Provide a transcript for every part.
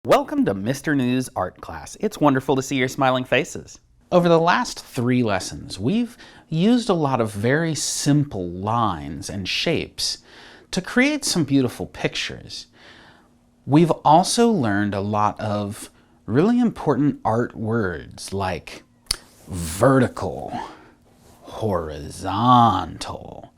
Welcome to Mr. News Art Class. It's wonderful to see your smiling faces. Over the last 3 lessons, we've used a lot of very simple lines and shapes to create some beautiful pictures. We've also learned a lot of really important art words like vertical, horizontal,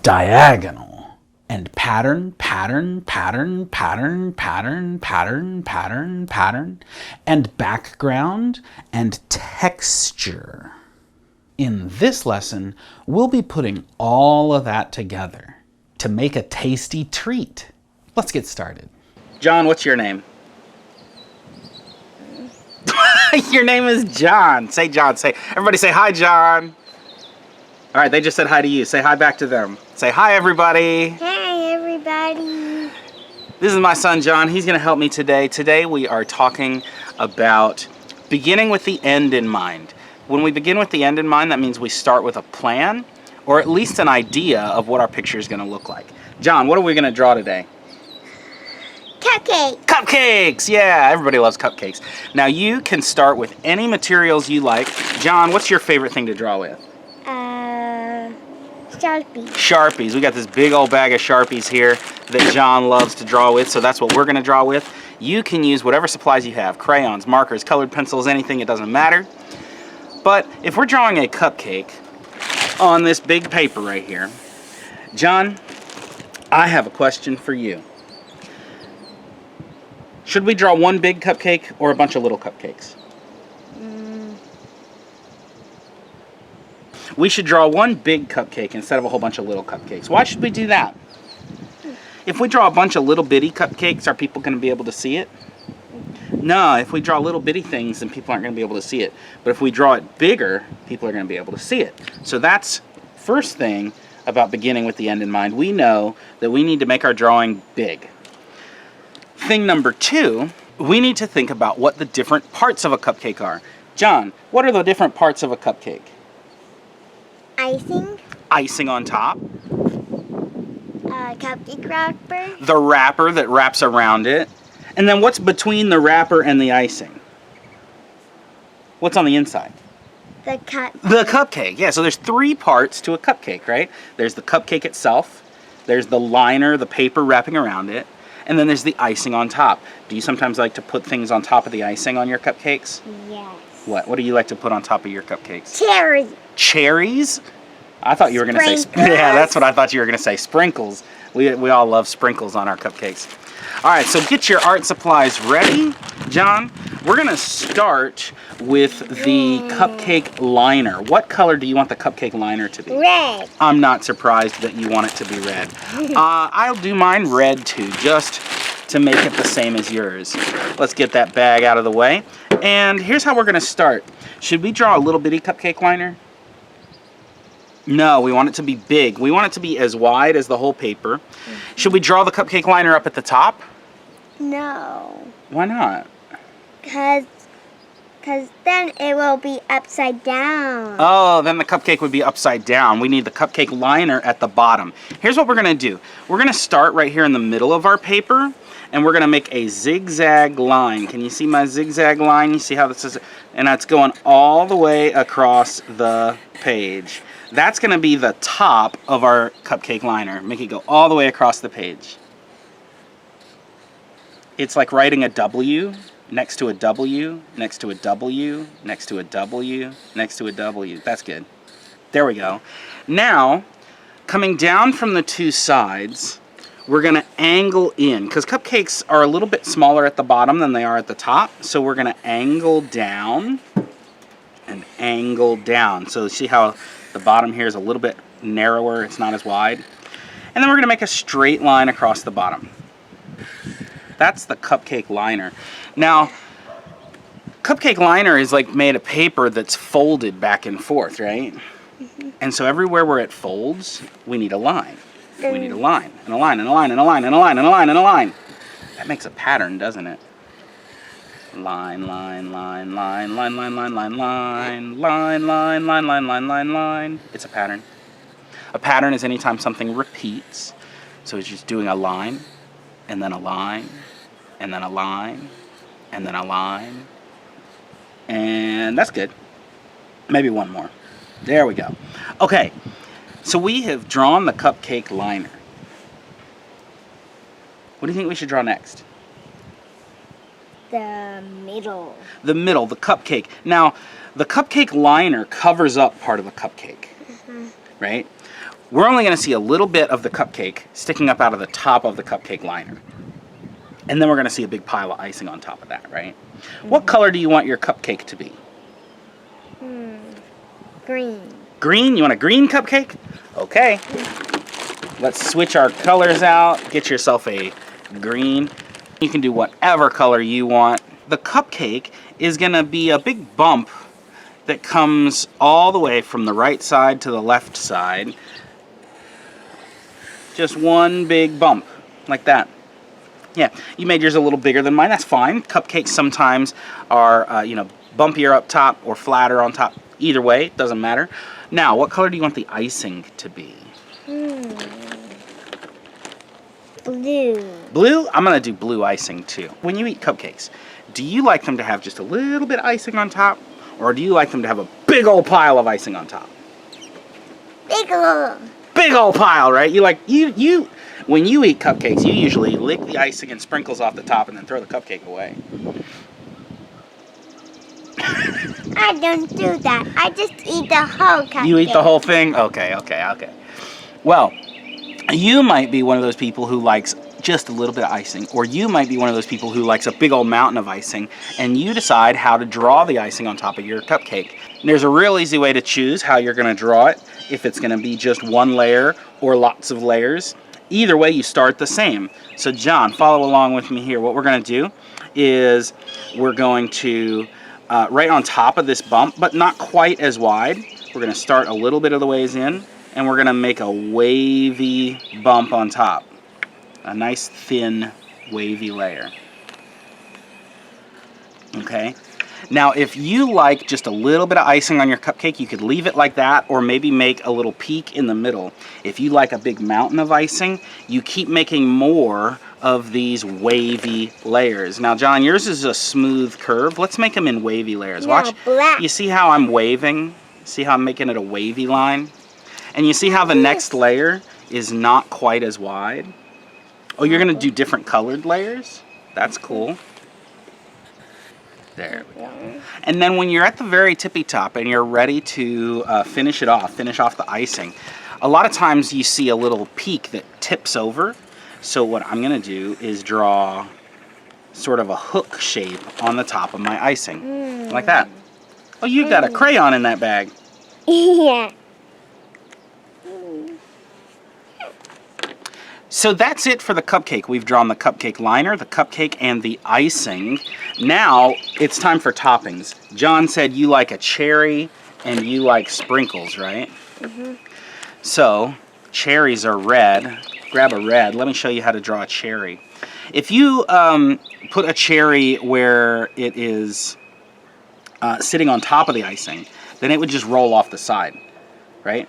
diagonal, and pattern, pattern, pattern, pattern, pattern, pattern, pattern, pattern, and background and texture. In this lesson, we'll be putting all of that together to make a tasty treat. Let's get started. John, what's your name? Your name is John. Say John. Everybody say hi, John. All right, they just said hi to you. Say hi back to them. Say hi, everybody. Hi, everybody. This is my son, John. He's going to help me today. Today we are talking about beginning with the end in mind. When we begin with the end in mind, that means we start with a plan or at least an idea of what our picture is going to look like. John, what are we going to draw today? Cupcake. Cupcakes! Yeah, everybody loves cupcakes. Now you can start with any materials you like. John, what's your favorite thing to draw with? Sharpie. Sharpies. We got this big old bag of Sharpies here that John loves to draw with, so that's what we're going to draw with. You can use whatever supplies you have, crayons, markers, colored pencils, anything, it doesn't matter. But if we're drawing a cupcake on this big paper right here, John, I have a question for you. Should we draw one big cupcake or a bunch of little cupcakes? We should draw one big cupcake instead of a whole bunch of little cupcakes. Why should we do that? If we draw a bunch of little bitty cupcakes, are people going to be able to see it? No, if we draw little bitty things, then people aren't going to be able to see it. But if we draw it bigger, people are going to be able to see it. So that's first thing about beginning with the end in mind. We know that we need to make our drawing big. Thing number 2, we need to think about what the different parts of a cupcake are. John, what are the different parts of a cupcake? Icing. Icing on top. Cupcake wrapper. The wrapper that wraps around it. And then what's between the wrapper and the icing? What's on the inside? The cupcake. Yeah, so there's 3 parts to a cupcake, right? There's the cupcake itself. There's the liner, the paper wrapping around it. And then there's the icing on top. Do you sometimes like to put things on top of the icing on your cupcakes? Yes. What do you like to put on top of your cupcakes? Cherry. Cherries? I thought you were going to say... Yeah, that's what I thought you were going to say. Sprinkles. We all love sprinkles on our cupcakes. All right, so get your art supplies ready. John, we're going to start with the cupcake liner. What color do you want the cupcake liner to be? Red. I'm not surprised that you want it to be red. I'll do mine red too, just to make it the same as yours. Let's get that bag out of the way. And here's how we're going to start. Should we draw a little bitty cupcake liner? No, we want it to be big. We want it to be as wide as the whole paper. Should we draw the cupcake liner up at the top? No. Why not? Because then it will be upside down. Oh, then the cupcake would be upside down. We need the cupcake liner at the bottom. Here's what we're going to do. We're going to start right here in the middle of our paper, and we're going to make a zigzag line. Can you see my zigzag line? You see how this is? And that's going all the way across the page. That's going to be the top of our cupcake liner. Make it go all the way across the page. It's like writing a W next to a W, next to a W, next to a W, next to a W. That's good. There we go. Now, coming down from the 2 sides, we're going to angle in, because cupcakes are a little bit smaller at the bottom than they are at the top. So we're going to angle down and angle down. So see how the bottom here is a little bit narrower, it's not as wide. And then we're going to make a straight line across the bottom. That's the cupcake liner. Now, cupcake liner is like made of paper that's folded back and forth, right? And so everywhere where it folds, we need a line. We need a line, and a line, and a line, and a line, and a line, and a line, and a line. That makes a pattern, doesn't it? Line, line, line, line, line, line, line, line, line, line, line, line, line, line, line, line. It's a pattern. A pattern is anytime something repeats. So it's just doing a line, and then a line, and then a line, and then a line. And that's good. Maybe one more. There we go. Okay, so we have drawn the cupcake liner. What do you think we should draw next? The middle. The middle, the cupcake. Now, the cupcake liner covers up part of the cupcake, right? We're only going to see a little bit of the cupcake sticking up out of the top of the cupcake liner. And then we're going to see a big pile of icing on top of that, right? What color do you want your cupcake to be? Green. Green? You want a green cupcake? Okay. Let's switch our colors out. Get yourself a green. You can do whatever color you want. The cupcake is going to be a big bump that comes all the way from the right side to the left side. Just one big bump, like that. Yeah, you made yours a little bigger than mine. That's fine. Cupcakes sometimes are, bumpier up top or flatter on top. Either way, doesn't matter. Now, what color do you want the icing to be? Blue. Blue? I'm going to do blue icing too. When you eat cupcakes, do you like them to have just a little bit of icing on top? Or do you like them to have a big old pile of icing on top? Big old. Big old pile, right? When you eat cupcakes, you usually lick the icing and sprinkles off the top and then throw the cupcake away. I don't do that. I just eat the whole cupcake. You eat the whole thing? Okay. Well, you might be one of those people who likes just a little bit of icing, or you might be one of those people who likes a big old mountain of icing, and you decide how to draw the icing on top of your cupcake. And there's a real easy way to choose how you're going to draw it, if it's going to be just one layer or lots of layers. Either way, you start the same. So John, follow along with me here. What we're going to do is we're going to, right on top of this bump, but not quite as wide, we're going to start a little bit of the ways in, and we're going to make a wavy bump on top. A nice thin wavy layer. Okay? Now, if you like just a little bit of icing on your cupcake, you could leave it like that, or maybe make a little peak in the middle. If you like a big mountain of icing, you keep making more of these wavy layers. Now, John, yours is a smooth curve. Let's make them in wavy layers. No, Watch. black. You see how I'm waving? See how I'm making it a wavy line? And you see how the next layer is not quite as wide? Oh, you're going to do different colored layers? That's cool. There we go. And then when you're at the very tippy top and you're ready to finish off the icing, a lot of times you see a little peak that tips over. So what I'm going to do is draw sort of a hook shape on the top of my icing. Like that. Oh, you got a crayon in that bag. Yeah. So that's it for the cupcake. We've drawn the cupcake liner, the cupcake, and the icing. Now it's time for toppings. John said you like a cherry and you like sprinkles, right? So cherries are red. Grab a red. Let me show you how to draw a cherry. If you put a cherry where it is sitting on top of the icing, then it would just roll off the side, right?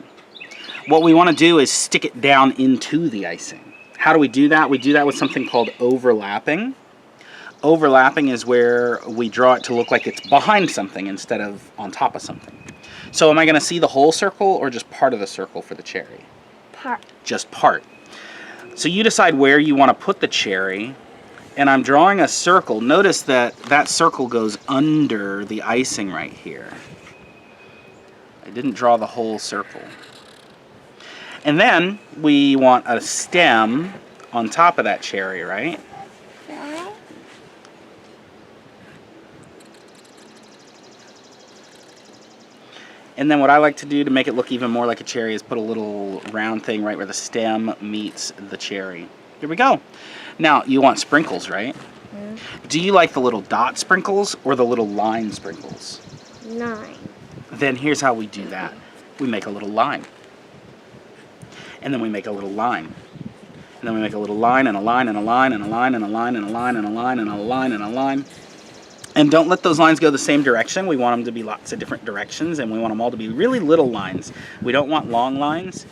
What we want to do is stick it down into the icing. How do we do that? We do that with something called overlapping. Overlapping is where we draw it to look like it's behind something instead of on top of something. So am I going to see the whole circle or just part of the circle for the cherry? Part. Just part. So you decide where you want to put the cherry, and I'm drawing a circle. Notice that that circle goes under the icing right here. I didn't draw the whole circle. And then we want a stem on top of that cherry, right? Right. And then what I like to do to make it look even more like a cherry is put a little round thing right where the stem meets the cherry. Here we go. Now, you want sprinkles, right? Do you like the little dot sprinkles or the little line sprinkles? 9. Then here's how we do that. We make a little line. And then we make a little line. And then we make a little line and a line and a line and a line and a line and a line and a line and a line and a line. And don't let those lines go the same direction. We want them to be lots of different directions, and we want them all to be really little lines. We don't want long lines.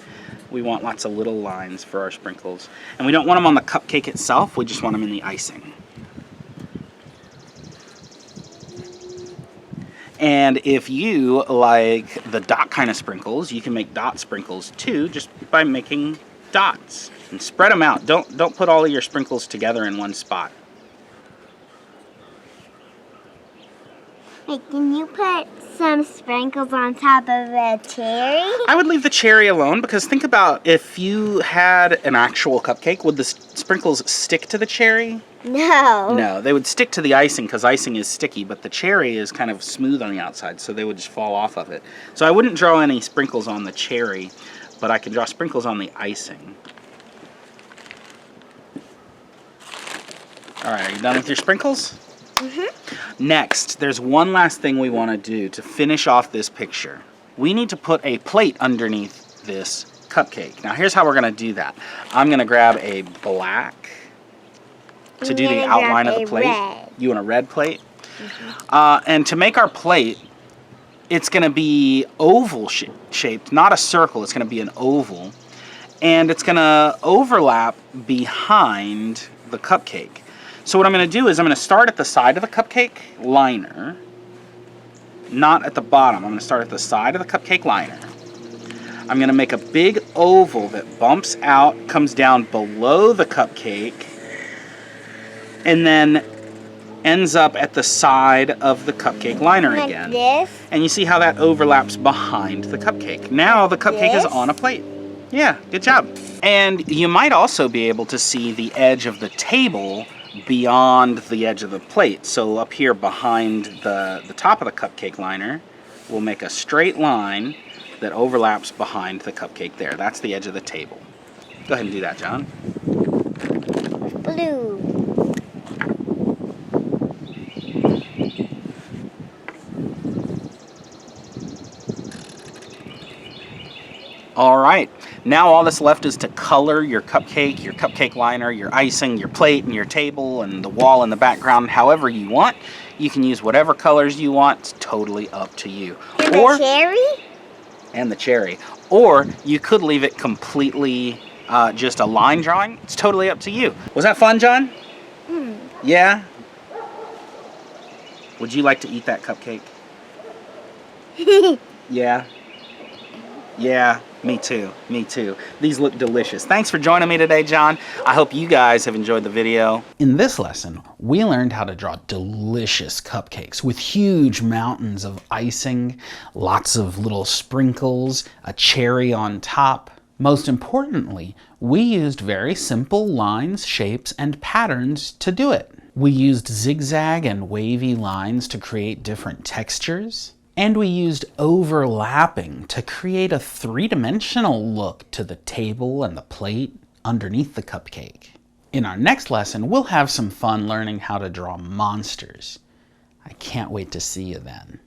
We want lots of little lines for our sprinkles. And we don't want them on the cupcake itself. We just want them in the icing. And if you like the dot kind of sprinkles, you can make dot sprinkles too, just by making dots. And spread them out. Don't put all of your sprinkles together in one spot. Wait, can you put some sprinkles on top of a cherry? I would leave the cherry alone, because think about if you had an actual cupcake, would the sprinkles stick to the cherry? No. No, they would stick to the icing, because icing is sticky, but the cherry is kind of smooth on the outside, so they would just fall off of it. So I wouldn't draw any sprinkles on the cherry, but I can draw sprinkles on the icing. All right, are you done with your sprinkles? Next, there's one last thing we want to do to finish off this picture. We need to put a plate underneath this cupcake. Now here's how we're going to do that. I'm going to grab a black to do the outline of the plate. Red. You want a red plate? And to make our plate, it's going to be oval shaped, not a circle. It's going to be an oval. And it's going to overlap behind the cupcake. So what I'm going to do is I'm going to start at the side of the cupcake liner, not at the bottom. I'm going to start at the side of the cupcake liner. I'm going to make a big oval that bumps out, comes down below the cupcake, and then ends up at the side of the cupcake liner Like again. this? And you see how that overlaps behind the cupcake. Now the cupcake is on a plate. Yeah, good job. And you might also be able to see the edge of the table beyond the edge of the plate. So up here behind the top of the cupcake liner, we'll make a straight line that overlaps behind the cupcake there. That's the edge of the table. Go ahead and do that, John. Blue. All right, now all that's left is to color your cupcake liner, your icing, your plate, and your table, and the wall in the background however you want. You can use whatever colors you want. It's totally up to you. And the cherry? And the cherry. Or you could leave it completely just a line drawing. It's totally up to you. Was that fun, John? Yeah? Would you like to eat that cupcake? Yeah? Yeah, me too. Me too. These look delicious. Thanks for joining me today, John. I hope you guys have enjoyed the video. In this lesson, we learned how to draw delicious cupcakes with huge mountains of icing, lots of little sprinkles, a cherry on top. Most importantly, we used very simple lines, shapes, and patterns to do it. We used zigzag and wavy lines to create different textures. And we used overlapping to create a three-dimensional look to the table and the plate underneath the cupcake. In our next lesson, we'll have some fun learning how to draw monsters. I can't wait to see you then.